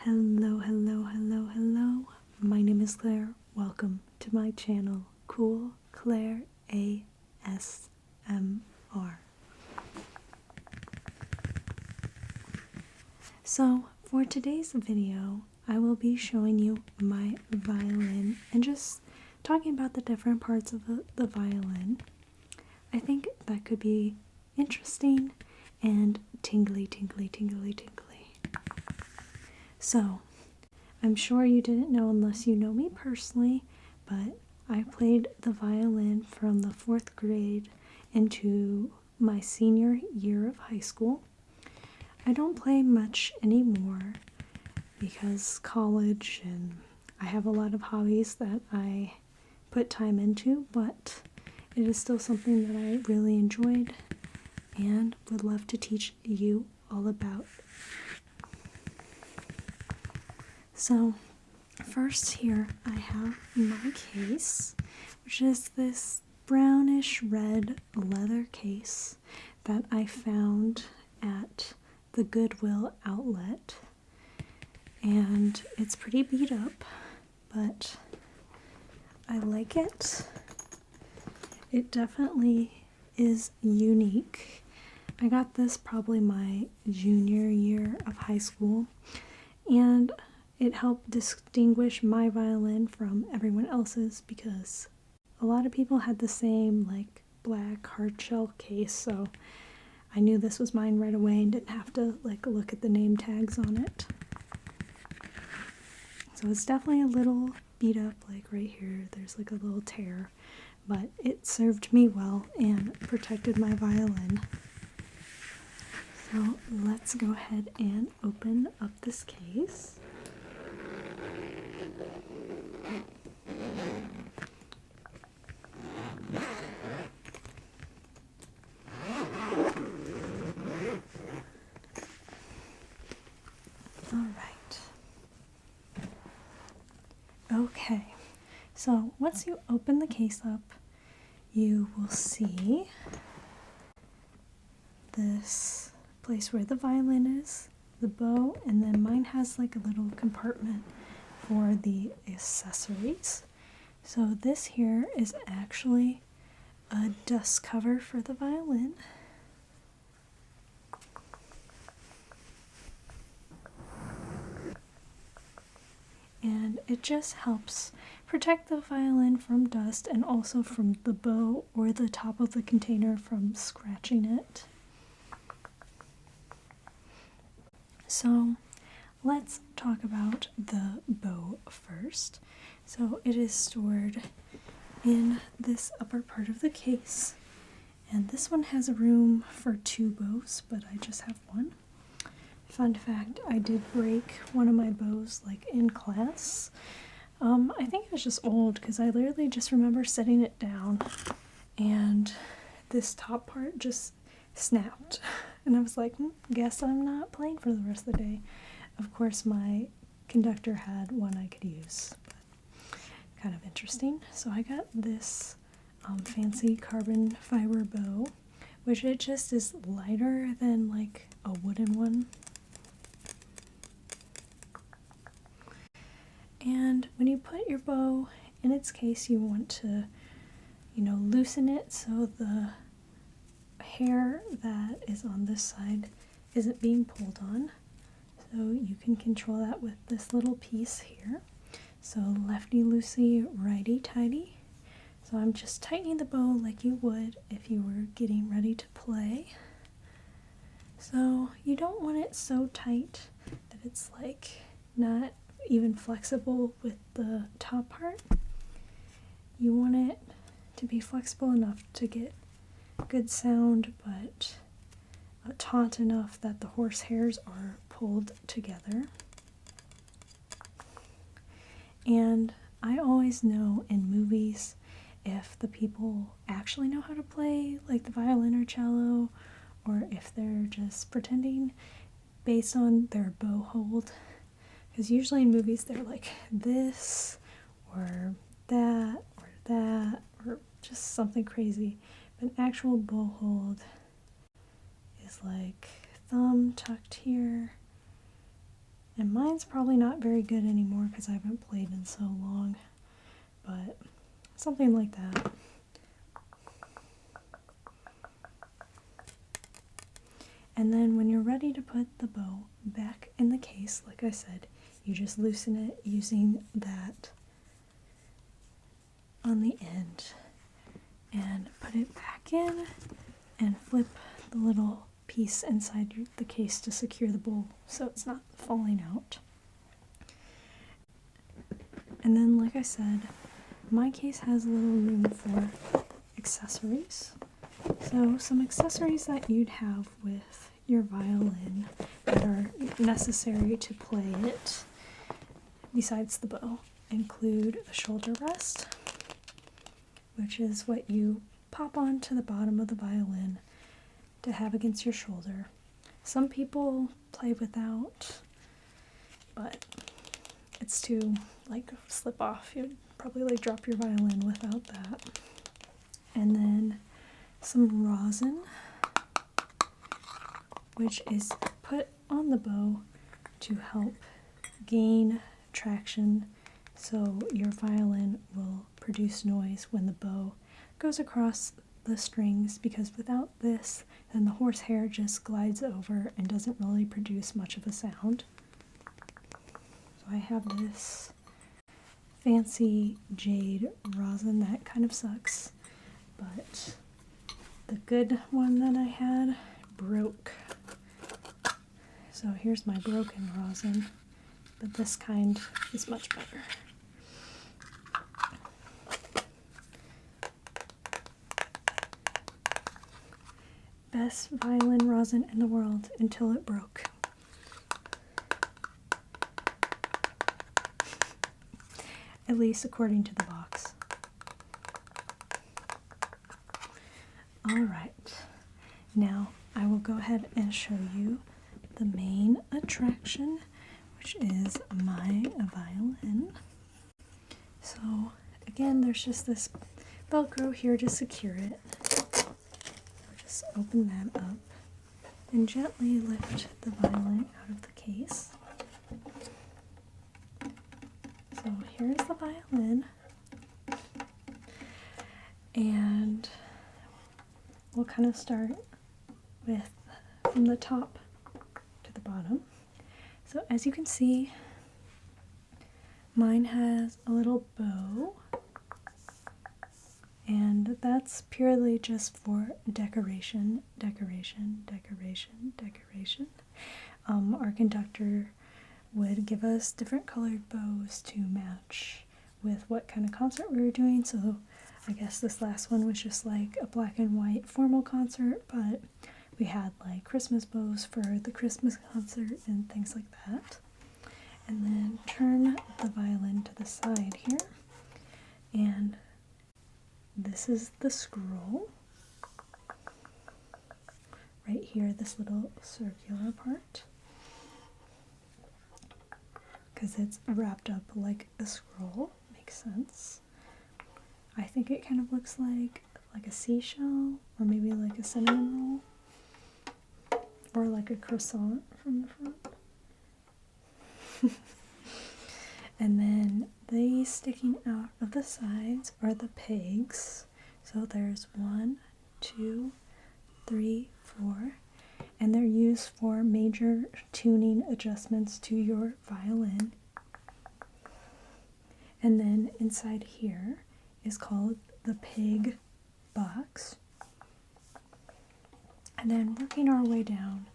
Hello, hello, hello, hello. My name is Claire. Welcome to my channel, Cool Claire ASMR. So, for today's video, I will be showing you my violin and just talking about the different parts of the violin. I think that could be interesting and tingly. So, I'm sure you didn't know unless you know me personally, but I played the violin from the 4th grade into my senior year of high school. I don't play much anymore because college and I have a lot of hobbies that I put time into, but it is still something that I really enjoyed and would love to teach you all about. So, first here I have my case, which is this brownish red leather case that I found at the Goodwill outlet. And it's pretty beat up, but I like it. It definitely is unique. I got this probably my junior year of high school, and it helped distinguish my violin from everyone else's because a lot of people had the same like black hard shell case, so I knew this was mine right away and didn't have to like look at the name tags on it. So it's definitely a little beat up, like right here there's like a little tear, but it served me well and protected my violin. So let's go ahead and open up this case. Alright. Okay, so once you open the case up, you will see this place where the violin is, the bow, and then mine has like a little compartment for the accessories. So this here is actually a dust cover for the violin. And it just helps protect the violin from dust and also from the bow or the top of the container from scratching it. So let's talk about the bow first. So it is stored in this upper part of the case, and this one has room for 2 bows, but I just have one. Fun fact, I did break one of my bows like in class. I think it was just old because I literally just remember setting it down and this top part just snapped. And I was like, guess I'm not playing for the rest of the day. Of course, my conductor had one I could use, but kind of interesting. So I got this fancy carbon fiber bow, which it just is lighter than like a wooden one. And when you put your bow in its case, you want to, loosen it so the hair that is on this side isn't being pulled on. So you can control that with this little piece here. So lefty loosey, righty tighty. So I'm just tightening the bow like you would if you were getting ready to play. So you don't want it so tight that it's like not even flexible with the top part. You want it to be flexible enough to get good sound, but taut enough that the horse hairs are pulled together. And I always know in movies if the people actually know how to play like the violin or cello, or if they're just pretending based on their bow hold. Because usually in movies they're like this or that or just something crazy. But an actual bow hold is like thumb tucked here, And mine's probably not very good anymore because I haven't played in so long, but something like that. And then when you're ready to put the bow back in the case, like I said, you just loosen it using that on the end and put it back in and flip the little piece inside the case to secure the bowl so it's not falling out. And then, like I said, my case has a little room for accessories. So some accessories that you'd have with your violin that are necessary to play it, besides the bow, include a shoulder rest, which is what you pop onto the bottom of the violin to have against your shoulder. Some people play without, but it's too, like, slip off. You'd probably, like, drop your violin without that. And then some rosin, which is put on the bow to help gain traction so your violin will produce noise when the bow goes across the strings, because without this, then the horsehair just glides over and doesn't really produce much of a sound. So I have this fancy jade rosin that kind of sucks, but the good one that I had broke. So here's my broken rosin, but this kind is much better. Best violin rosin in the world until it broke. At least according to the box. Alright, now I will go ahead and show you the main attraction, which is my violin. So again, there's just this Velcro here to secure it. Just open that up and gently lift the violin out of the case. So here's the violin, and we'll kind of start with from the top to the bottom. So as you can see, mine has a little bow, and that's purely just for decoration. Our conductor would give us different colored bows to match with what kind of concert we were doing. So I guess this last one was just like a black and white formal concert, but we had like Christmas bows for the Christmas concert and things like that. And then turn the violin to the side here, and this is the scroll. Right here, this little circular part, because it's wrapped up like a scroll. Makes sense. I think it kind of looks like a seashell, or maybe like a cinnamon roll, or like a croissant from the front. And then these sticking out of the sides are the pegs. So there's 1, 2, 3, 4, and they're used for major tuning adjustments to your violin. And then inside here is called the peg box. And then working our way down,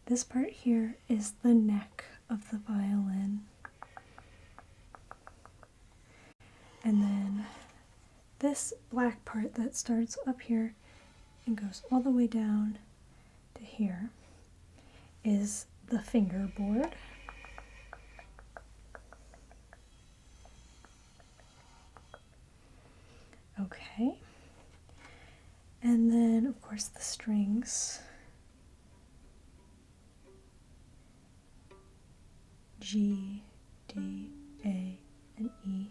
this part here is the neck of the violin. And then this black part that starts up here and goes all the way down to here is the fingerboard. Okay. And then, of course, the strings. G, D, A, and E.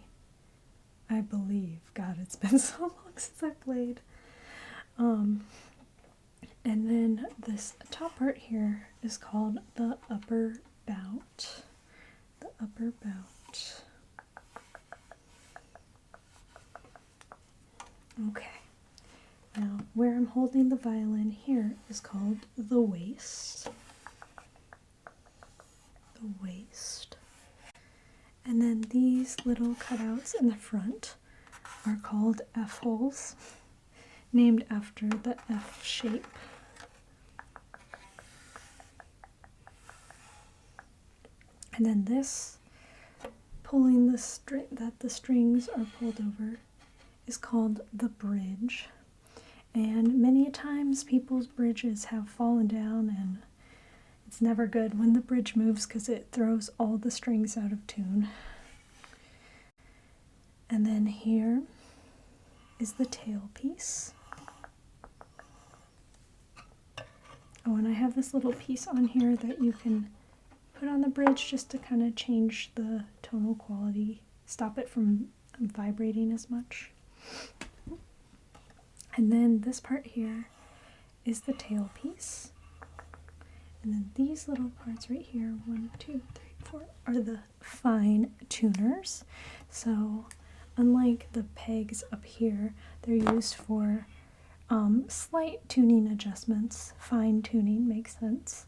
I believe. God, it's been so long since I played. And then this top part here is called the upper bout. upper bout. Okay, now where I'm holding the violin here is called the waist. The waist. And then these little cutouts in the front are called F-holes, named after the F shape. And then this, pulling the string that the strings are pulled over, is called the bridge. And many a times people's bridges have fallen down, and it's never good when the bridge moves because it throws all the strings out of tune. And then here is the tailpiece. Oh, and I have this little piece on here that you can put on the bridge just to kind of change the tonal quality, stop it from vibrating as much. And then this part here is the tailpiece. And then these little parts right here, 1, 2, 3, 4, are the fine tuners. So unlike the pegs up here, they're used for slight tuning adjustments. Fine tuning makes sense.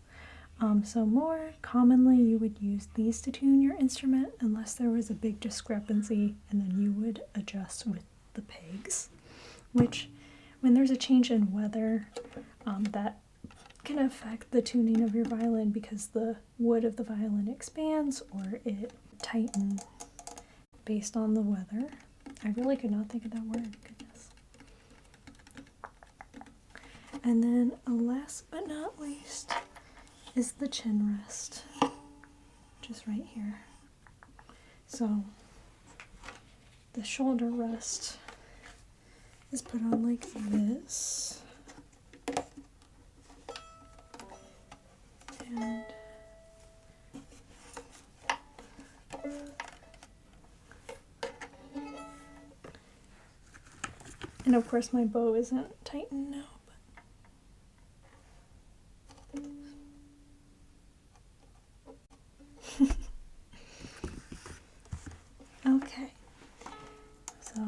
So more commonly you would use these to tune your instrument unless there was a big discrepancy, and then you would adjust with the pegs, which when there's a change in weather, that can affect the tuning of your violin because the wood of the violin expands or it tightens based on the weather. I really could not think of that word, goodness. And then last but not least is the chin rest, just right here. So the shoulder rest is put on like this. And of course my bow isn't tightened now. Okay, so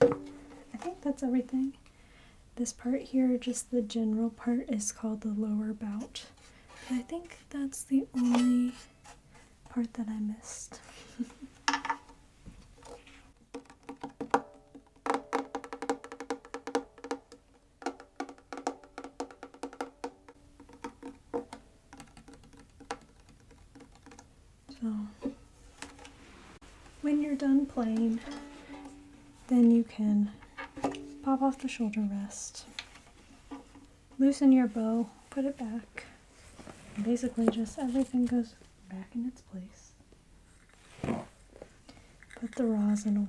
I think that's everything. This part here, just the general part, is called the lower bout. But I think that's the only part that I missed. So when you're done playing, then you can pop off the shoulder rest, loosen your bow, put it back, and basically just everything goes back in its place. Put the rosin away.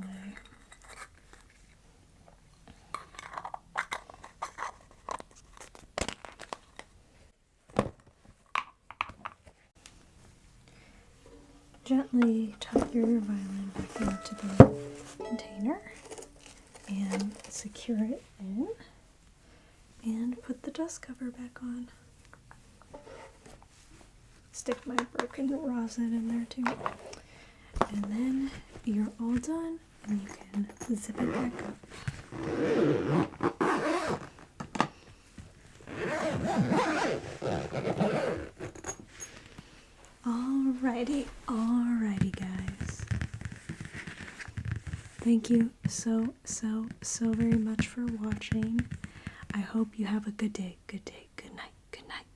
Gently tuck your violin back into the container and secure it in, and put the dust cover back on. Stick my broken rosin in there too. And then you're all done and you can zip it back up. Alrighty guys. Thank you so very much for watching. I hope you have a good day, good night, good night.